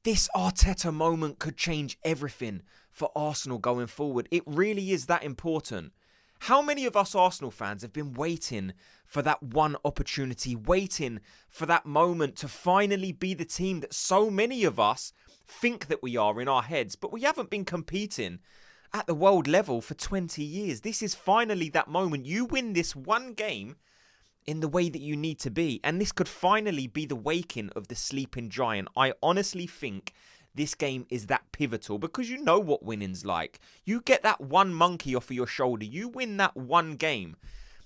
this Arteta moment could change everything for Arsenal going forward. It really is that important. How many of us Arsenal fans have been waiting for that one opportunity, waiting for that moment to finally be the team that so many of us think that we are in our heads, but we haven't been competing at the world level for 20 years. This is finally that moment. You win this one game in the way that you need to be, and this could finally be the waking of the sleeping giant. I honestly think this game is that pivotal because you know what winning's like. You get that one monkey off of your shoulder. You win that one game.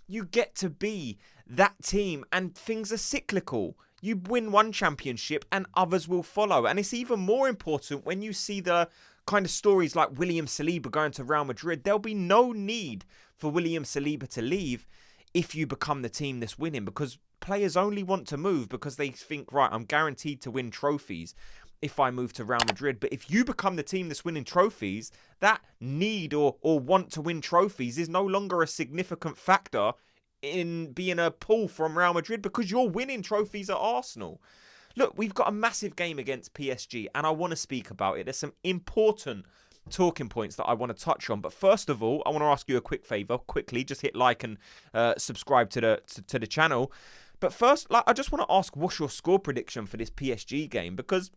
You get to be that team, and things are cyclical. You win one championship and others will follow. And it's even more important when you see the kind of stories like William Saliba going to Real Madrid. There'll be no need for William Saliba to leave if you become the team that's winning, because players only want to move because they think, right, I'm guaranteed to win trophies if I move to Real Madrid. But if you become the team that's winning trophies, that need or want to win trophies is no longer a significant factor in being a pull from Real Madrid because you're winning trophies at Arsenal. Look, we've got a massive game against PSG and I want to speak about it. There's some important talking points that I want to touch on. But first of all, I want to ask you a quick favour. Quickly, just hit like and subscribe to the channel. But first, I just want to ask, what's your score prediction for this PSG game? Because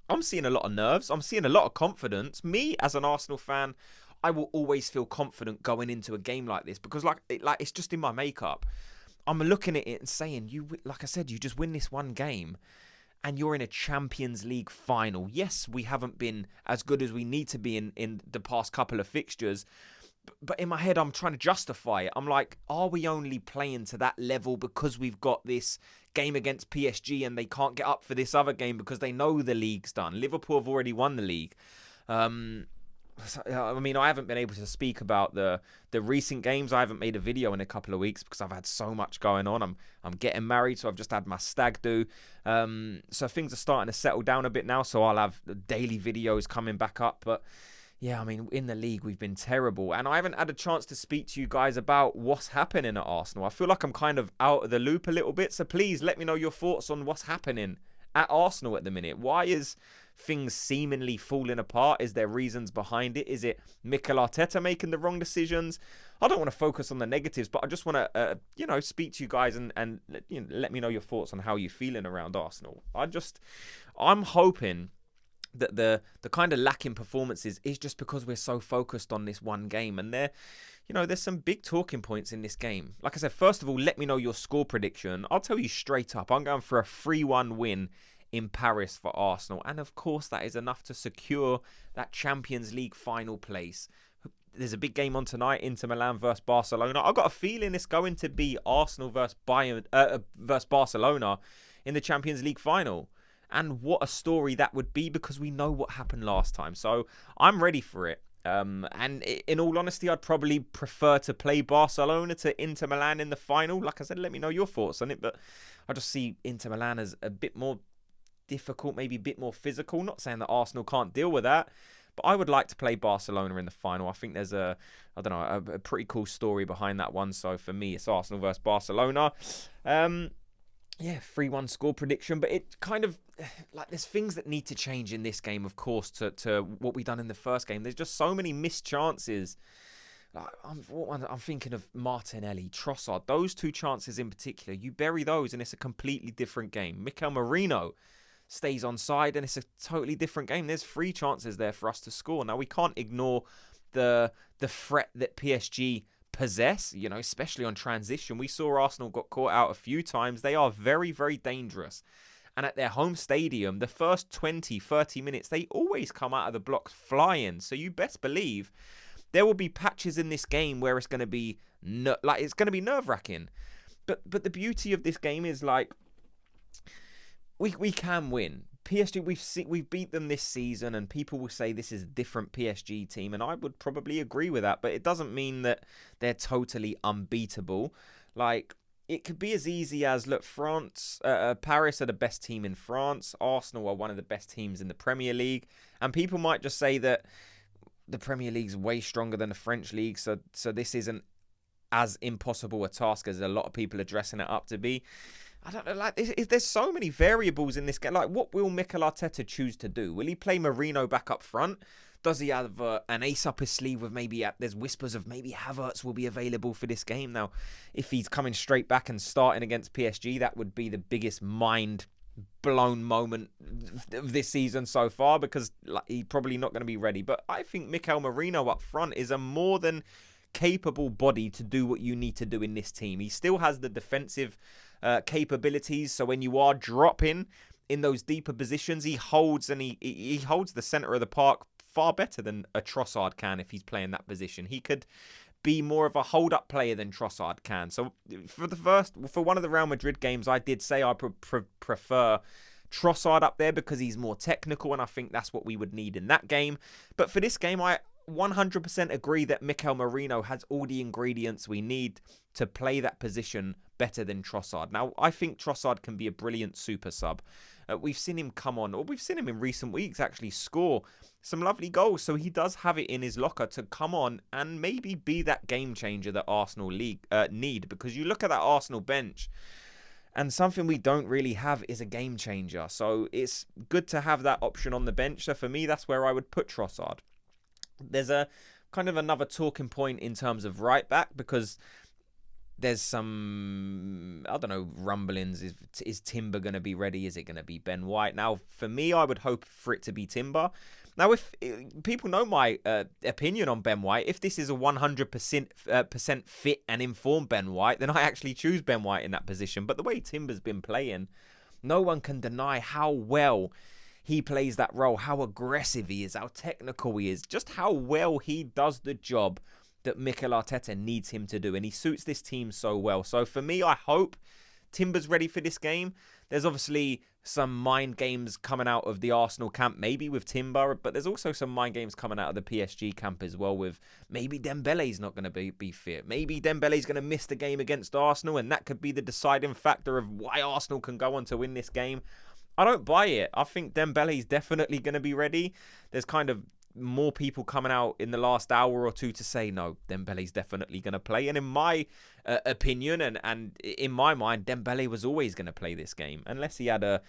I'm seeing a lot of nerves. I'm seeing a lot of confidence. Me, as an Arsenal fan, I will always feel confident going into a game like this because it's just in my makeup. I'm looking at it and saying, like I said, you just win this one game and you're in a Champions League final. Yes, we haven't been as good as we need to be in the past couple of fixtures. But in my head, I'm trying to justify it. I'm like, are we only playing to that level because we've got this game against PSG and they can't get up for this other game because they know the league's done? Liverpool have already won the league. I mean, I haven't been able to speak about the recent games. I haven't made a video in a couple of weeks because I've had so much going on. I'm getting married, so I've just had my stag do. So things are starting to settle down a bit now, so I'll have daily videos coming back up. But yeah, I mean, in the league, we've been terrible. And I haven't had a chance to speak to you guys about what's happening at Arsenal. I feel like I'm kind of out of the loop a little bit. So please let me know your thoughts on what's happening at Arsenal at the minute. Why is things seemingly falling apart? Is there reasons behind it? Is it Mikel Arteta making the wrong decisions? I don't want to focus on the negatives, but I just want to, speak to you guys and let me know your thoughts on how you're feeling around Arsenal. I'm hoping that the kind of lacking performances is just because we're so focused on this one game, and there's some big talking points in this game. Like I said, first of all, let me know your score prediction. I'll tell you straight up, I'm going for a 3-1 win in Paris for Arsenal, and of course that is enough to secure that Champions League final place. There's a big game on tonight, Inter Milan versus Barcelona. I've got a feeling it's going to be Arsenal versus Barcelona in the Champions League final. And what a story that would be, because we know what happened last time. So I'm ready for it. And in all honesty, I'd probably prefer to play Barcelona to Inter Milan in the final. Like I said, let me know your thoughts on it. But I just see Inter Milan as a bit more difficult, maybe a bit more physical. Not saying that Arsenal can't deal with that, but I would like to play Barcelona in the final. I think there's a pretty cool story behind that one. So for me, it's Arsenal versus Barcelona. Yeah, 3-1 score prediction, but it kind of, there's things that need to change in this game, of course, to what we've done in the first game. There's just so many missed chances. I'm thinking of Martinelli, Trossard, those two chances in particular. You bury those and it's a completely different game. Mikel Merino stays onside and it's a totally different game. There's 3 chances there for us to score. Now, we can't ignore the threat that PSG possess, especially on transition. We saw Arsenal got caught out a few times. They are very, very dangerous. And at their home stadium, the first 20, 30 minutes, they always come out of the blocks flying. So you best believe there will be patches in this game where it's going to be nerve-wracking. But the beauty of this game is we can win. PSG, we've beat them this season, and people will say this is a different PSG team, and I would probably agree with that, but it doesn't mean that they're totally unbeatable. It could be as easy as, look, Paris are the best team in France, Arsenal are one of the best teams in the Premier League, and people might just say that the Premier League's way stronger than the French League, so this isn't as impossible a task as a lot of people are dressing it up to be. I don't know, like, there's so many variables in this game. Like, what will Mikel Arteta choose to do? Will he play Merino back up front? Does he have an ace up his sleeve with maybe, there's whispers of maybe Havertz will be available for this game. Now, if he's coming straight back and starting against PSG, that would be the biggest mind-blown moment of this season so far, because like, he's probably not going to be ready. But I think Mikel Merino up front is a more than capable body to do what you need to do in this team. He still has the defensive capabilities, so when you are dropping in those deeper positions, he holds and he holds the centre of the park far better than a Trossard can if he's playing that position. He could be more of a hold-up player than Trossard can. So for one of the Real Madrid games, I did say I prefer Trossard up there because he's more technical, and I think that's what we would need in that game. But for this game, I 100% agree that Mikel Merino has all the ingredients we need to play that position better than Trossard. Now, I think Trossard can be a brilliant super sub. We've seen him come on, or we've seen him in recent weeks actually score some lovely goals. So he does have it in his locker to come on and maybe be that game changer that Arsenal need. Because you look at that Arsenal bench, and something we don't really have is a game changer. So it's good to have that option on the bench. So for me, that's where I would put Trossard. There's a kind of another talking point in terms of right back, because there's some, I don't know, rumblings. Is Timber going to be ready? Is it going to be Ben White? Now, for me, I would hope for it to be Timber. Now, if people know my opinion on Ben White, if this is a 100% fit and informed Ben White, then I actually choose Ben White in that position. But the way Timber's been playing, no one can deny how well he plays that role, how aggressive he is, how technical he is, just how well he does the job that Mikel Arteta needs him to do. And he suits this team so well. So for me, I hope Timber's ready for this game. There's obviously some mind games coming out of the Arsenal camp, maybe with Timber, but there's also some mind games coming out of the PSG camp as well, with maybe Dembele's not going to be fit. Maybe Dembele's going to miss the game against Arsenal, and that could be the deciding factor of why Arsenal can go on to win this game. I don't buy it. I think Dembele's definitely going to be ready. There's kind of more people coming out in the last hour or two to say, no, Dembele's definitely going to play. And in my opinion, and in my mind, Dembele was always going to play this game. Unless he had a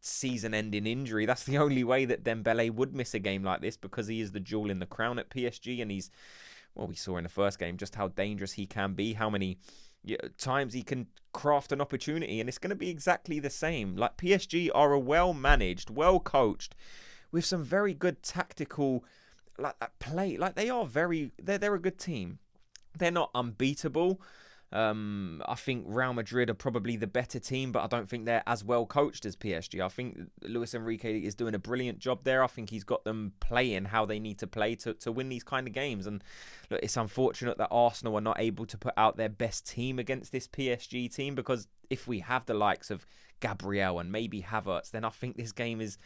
season-ending injury. That's the only way that Dembele would miss a game like this, because he is the jewel in the crown at PSG. And he's, well, we saw in the first game just how dangerous he can be, how many times he can craft an opportunity. And it's going to be exactly the same. Like, PSG are a well-managed, well-coached, with some very good tactical play. Like, they're a good team. They're not unbeatable. I think Real Madrid are probably the better team, but I don't think they're as well coached as PSG. I think Luis Enrique is doing a brilliant job there. I think he's got them playing how they need to play to win these kind of games. And look, it's unfortunate that Arsenal are not able to put out their best team against this PSG team, because if we have the likes of Gabriel and maybe Havertz, then I think this game is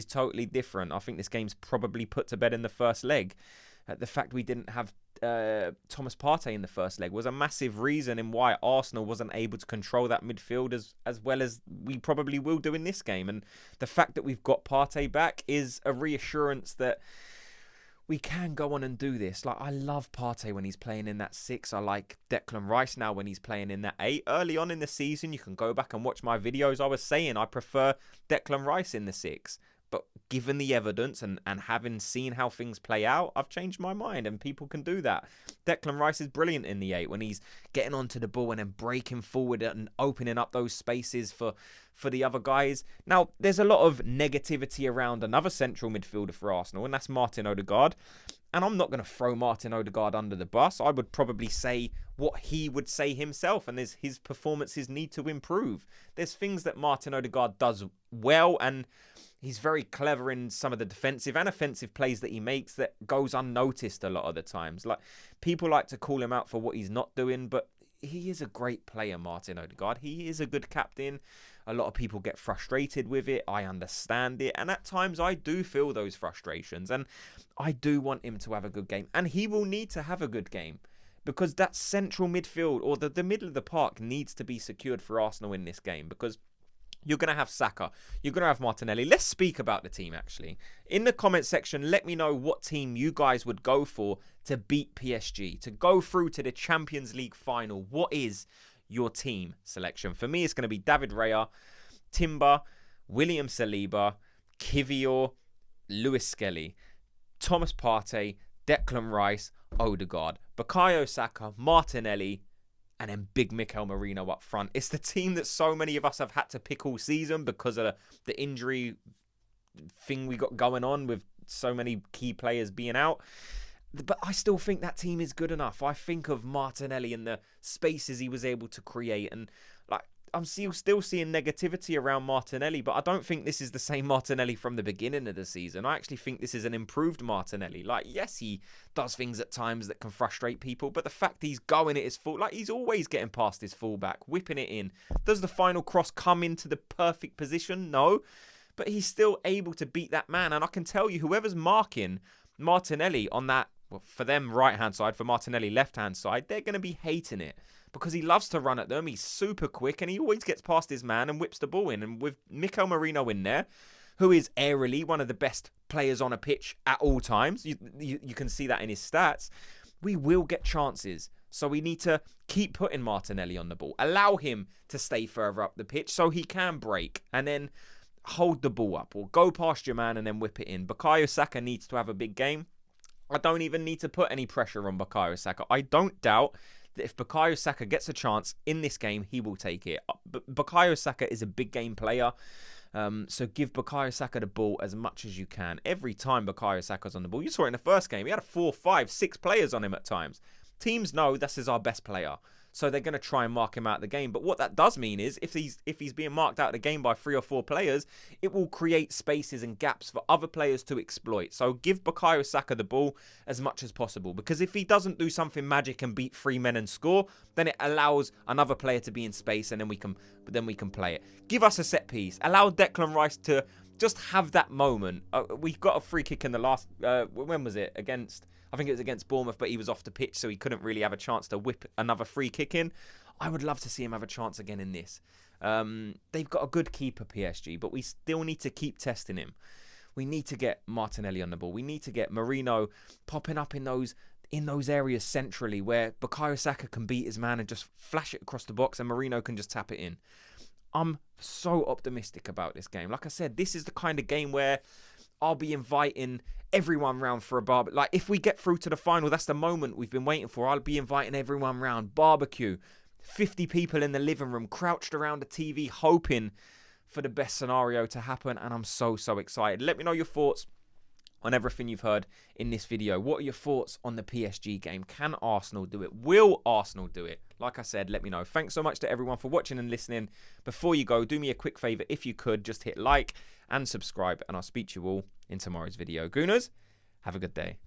totally different. I think this game's probably put to bed in the first leg. The fact we didn't have Thomas Partey in the first leg was a massive reason in why Arsenal wasn't able to control that midfield as well as we probably will do in this game. And the fact that we've got Partey back is a reassurance that we can go on and do this. Like, I love Partey when he's playing in that 6. I like Declan Rice now when he's playing in that 8. Early on in the season, you can go back and watch my videos. I was saying I prefer Declan Rice in the 6. But given the evidence and having seen how things play out, I've changed my mind, and people can do that. Declan Rice is brilliant in the 8 when he's getting onto the ball and then breaking forward and opening up those spaces for the other guys. Now, there's a lot of negativity around another central midfielder for Arsenal, and that's Martin Odegaard. And I'm not going to throw Martin Odegaard under the bus. I would probably say what he would say himself, and his performances need to improve. There's things that Martin Odegaard does well, and he's very clever in some of the defensive and offensive plays that he makes that goes unnoticed a lot of the times. Like, people like to call him out for what he's not doing, but he is a great player, Martin Odegaard. He is a good captain. A lot of people get frustrated with it. I understand it. And at times I do feel those frustrations. And I do want him to have a good game. And he will need to have a good game, because that central midfield, or the middle of the park, needs to be secured for Arsenal in this game, because you're going to have Saka. You're going to have Martinelli. Let's speak about the team, actually. In the comment section, let me know what team you guys would go for to beat PSG, to go through to the Champions League final. What is your team selection. For me, it's going to be David Raya, Timber, William Saliba, Kiwior, Lewis Skelly, Thomas Partey, Declan Rice, Odegaard, Bukayo Saka, Martinelli, and then big Mikel Merino up front. It's the team that so many of us have had to pick all season because of the injury thing we got going on with so many key players being out. But I still think that team is good enough. I think of Martinelli and the spaces he was able to create, and like I'm still seeing negativity around Martinelli, but I don't think this is the same Martinelli from the beginning of the season. I actually think this is an improved Martinelli. Like, yes, he does things at times that can frustrate people, but the fact he's going at his full, like he's always getting past his fullback, whipping it in. Does the final cross come into the perfect position? No, but he's still able to beat that man. And I can tell you, whoever's marking Martinelli on that, well, for them right-hand side, for Martinelli left-hand side, they're going to be hating it. Because he loves to run at them. He's super quick and he always gets past his man and whips the ball in. And with Mikel Merino in there, who is aerially one of the best players on a pitch at all times, you can see that in his stats, we will get chances. So we need to keep putting Martinelli on the ball. Allow him to stay further up the pitch so he can break. And then hold the ball up or go past your man and then whip it in. Bukayo Saka needs to have a big game. I don't even need to put any pressure on Bukayo Saka. I don't doubt that if Bukayo Saka gets a chance in this game, he will take it. But Bukayo Saka is a big game player. So give Bukayo Saka the ball as much as you can. Every time Bukayo Saka's on the ball, you saw it in the first game. He had 4, 5, 6 players on him at times. Teams know this is our best player. So they're going to try and mark him out of the game. But what that does mean is if he's being marked out of the game by 3 or 4 players, it will create spaces and gaps for other players to exploit. So give Bukayo Saka the ball as much as possible. Because if he doesn't do something magic and beat 3 men and score, then it allows another player to be in space and then we can play it. Give us a set piece. Allow Declan Rice to just have that moment. We've got a free kick in the last... when was it? I think it was against Bournemouth, but he was off the pitch, so he couldn't really have a chance to whip another free kick in. I would love to see him have a chance again in this. They've got a good keeper, PSG, but we still need to keep testing him. We need to get Martinelli on the ball. We need to get Merino popping up in those areas centrally where Bukayo Saka can beat his man and just flash it across the box and Merino can just tap it in. I'm so optimistic about this game. Like I said, this is the kind of game where I'll be inviting everyone round for a barbecue. Like, if we get through to the final, that's the moment we've been waiting for. I'll be inviting everyone round. Barbecue. 50 people in the living room, crouched around the TV, hoping for the best scenario to happen. And I'm so excited. Let me know your thoughts on everything you've heard in this video. What are your thoughts on the PSG game? Can Arsenal do it? Will Arsenal do it? Like I said, let me know. Thanks so much to everyone for watching and listening. Before you go, do me a quick favour. If you could, just hit like and subscribe. And I'll speak to you all in tomorrow's video. Gooners, have a good day.